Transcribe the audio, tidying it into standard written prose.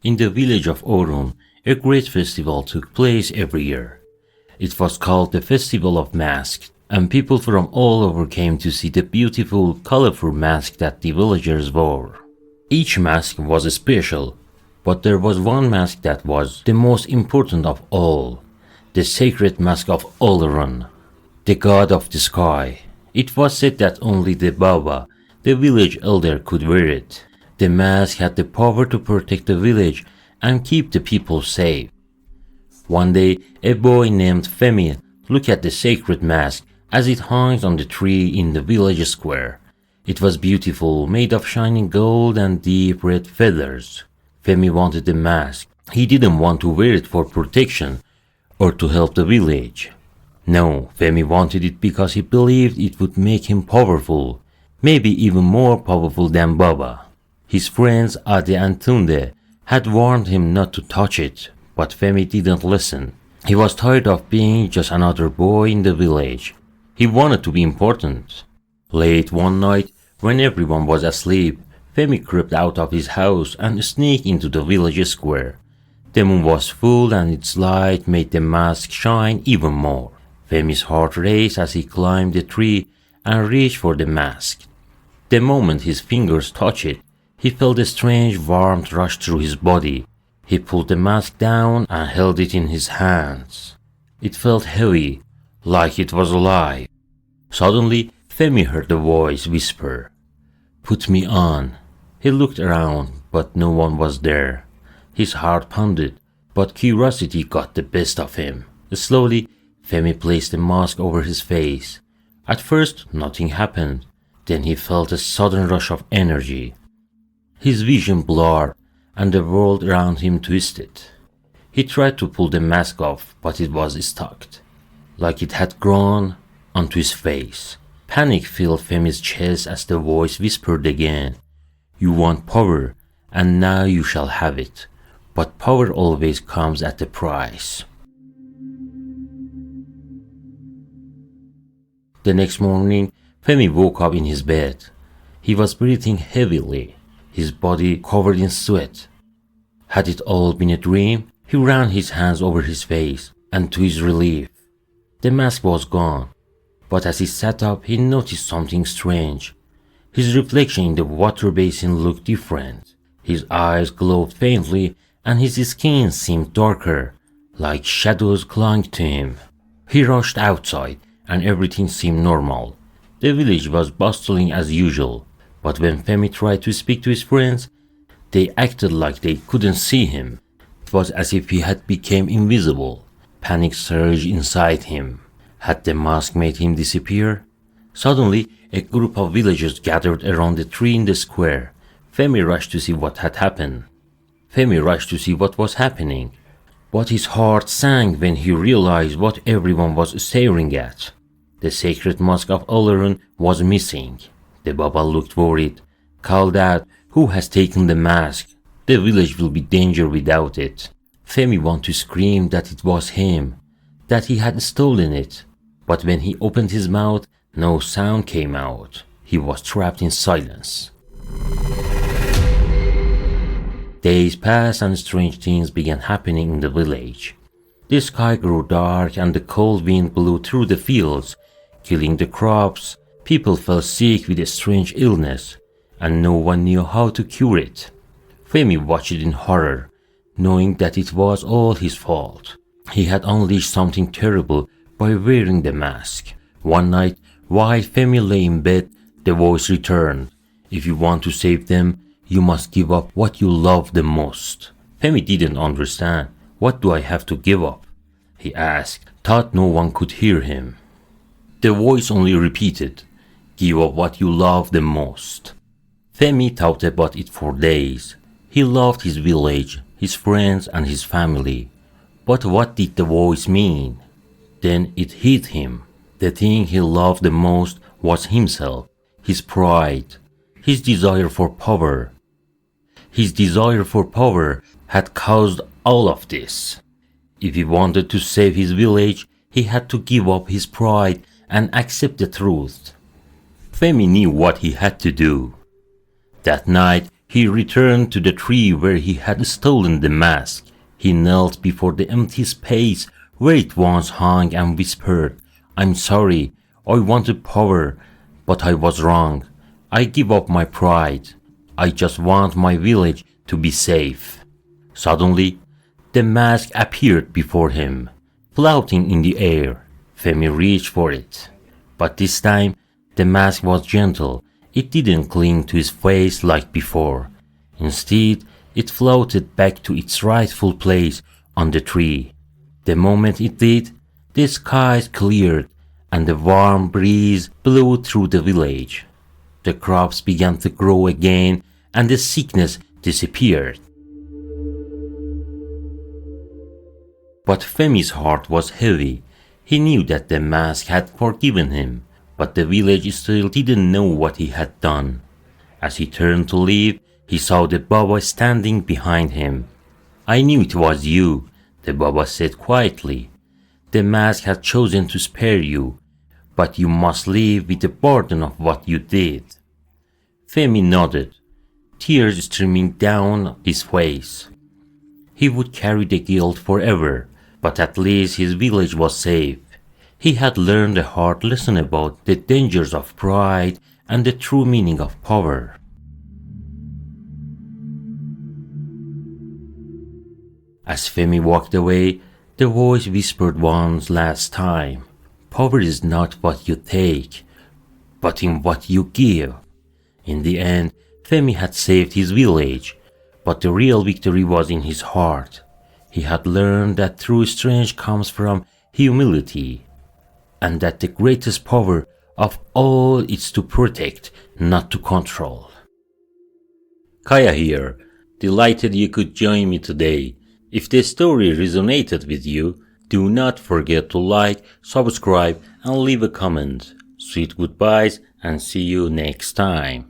In the village of Orun, a great festival took place every year. It was called the Festival of Masks, and people from all over came to see the beautiful, colorful masks that the villagers wore. Each mask was special, but there was one mask that was the most important of all, the sacred Mask of Olorun, the god of the sky. It was said that only the Baba, the village elder, could wear it. The mask had the power to protect the village and keep the people safe. One day, a boy named Femi looked at the sacred mask as it hung on the tree in the village square. It was beautiful, made of shining gold and deep red feathers. Femi wanted the mask. He didn't want to wear it for protection or to help the village. No, Femi wanted it because he believed it would make him powerful, maybe even more powerful than Baba. His friends Ade and Tunde had warned him not to touch it, but Femi didn't listen. He was tired of being just another boy in the village. He wanted to be important. Late one night, when everyone was asleep, Femi crept out of his house and sneaked into the village square. The moon was full and its light made the mask shine even more. Femi's heart raced as he climbed the tree and reached for the mask. The moment his fingers touched it, he felt a strange warmth rush through his body. He pulled the mask down and held it in his hands. It felt heavy, like it was alive. Suddenly, Femi heard a voice whisper, "Put me on." He looked around, but no one was there. His heart pounded, but curiosity got the best of him. Slowly, Femi placed the mask over his face. At first, nothing happened. Then he felt a sudden rush of energy. His vision blurred, and the world around him twisted. He tried to pull the mask off, but it was stuck, like it had grown onto his face. Panic filled Femi's chest as the voice whispered again, "You want power, and now you shall have it. But power always comes at a price." The next morning, Femi woke up in his bed. He was breathing heavily, his body covered in sweat. Had it all been a dream? He ran his hands over his face, and to his relief, the mask was gone. But as he sat up, he noticed something strange. His reflection in the water basin looked different. His eyes glowed faintly, and his skin seemed darker, like shadows clung to him. He rushed outside, and everything seemed normal. The village was bustling as usual, but when Femi tried to speak to his friends, they acted like they couldn't see him. It was as if he had become invisible. Panic surged inside him. Had the mask made him disappear? Suddenly, a group of villagers gathered around the tree in the square. Femi rushed to see what had happened. Femi rushed to see what was happening, but his heart sank when he realized what everyone was staring at. The sacred Mask of Olorun was missing. The Baba looked worried, called out, "Who has taken the mask? The village will be danger without it." Femi wanted to scream that it was him, that he had stolen it, but when he opened his mouth, no sound came out. He was trapped in silence. Days passed and strange things began happening in the village. The sky grew dark and the cold wind blew through the fields, killing the crops. People fell sick with a strange illness, and no one knew how to cure it. Femi watched it in horror, knowing that it was all his fault. He had unleashed something terrible by wearing the mask. One night, while Femi lay in bed, the voice returned, "If you want to save them, you must give up what you love the most." Femi didn't understand. "What do I have to give up?" he asked, thought no one could hear him. The voice only repeated, "Give up what you love the most." Femi thought about it for days. He loved his village, his friends, and his family. But what did the voice mean? Then it hit him. The thing he loved the most was himself, his pride, his desire for power. His desire for power had caused all of this. If he wanted to save his village, he had to give up his pride and accept the truth. Femi knew what he had to do. That night, He returned to the tree where he had stolen the mask. He knelt before the empty space where it once hung and whispered, "I'm sorry, I wanted power, but I was wrong. I give up my pride. I just want my village to be safe." Suddenly, the mask appeared before him, floating in the air. Femi reached for it. But this time, the mask was gentle. It didn't cling to his face like before. Instead, it floated back to its rightful place on the tree. The moment it did, the skies cleared and a warm breeze blew through the village. The crops began to grow again and the sickness disappeared. But Femi's heart was heavy. He knew that the mask had forgiven him, but the village still didn't know what he had done. As he turned to leave, he saw the Baba standing behind him. "I knew it was you," the Baba said quietly. "The mask had chosen to spare you, but you must live with the burden of what you did." Femi nodded, tears streaming down his face. He would carry the guilt forever, but at least his village was safe. He had learned a hard lesson about the dangers of pride and the true meaning of power. As Femi walked away, the voice whispered one last time, "Power is not what you take, but in what you give." In the end, Femi had saved his village, but the real victory was in his heart. He had learned that true strength comes from humility, and that the greatest power of all is to protect, not to control. Kaya here, delighted you could join me today. If this story resonated with you, do not forget to like, subscribe, and leave a comment. Sweet goodbyes and see you next time.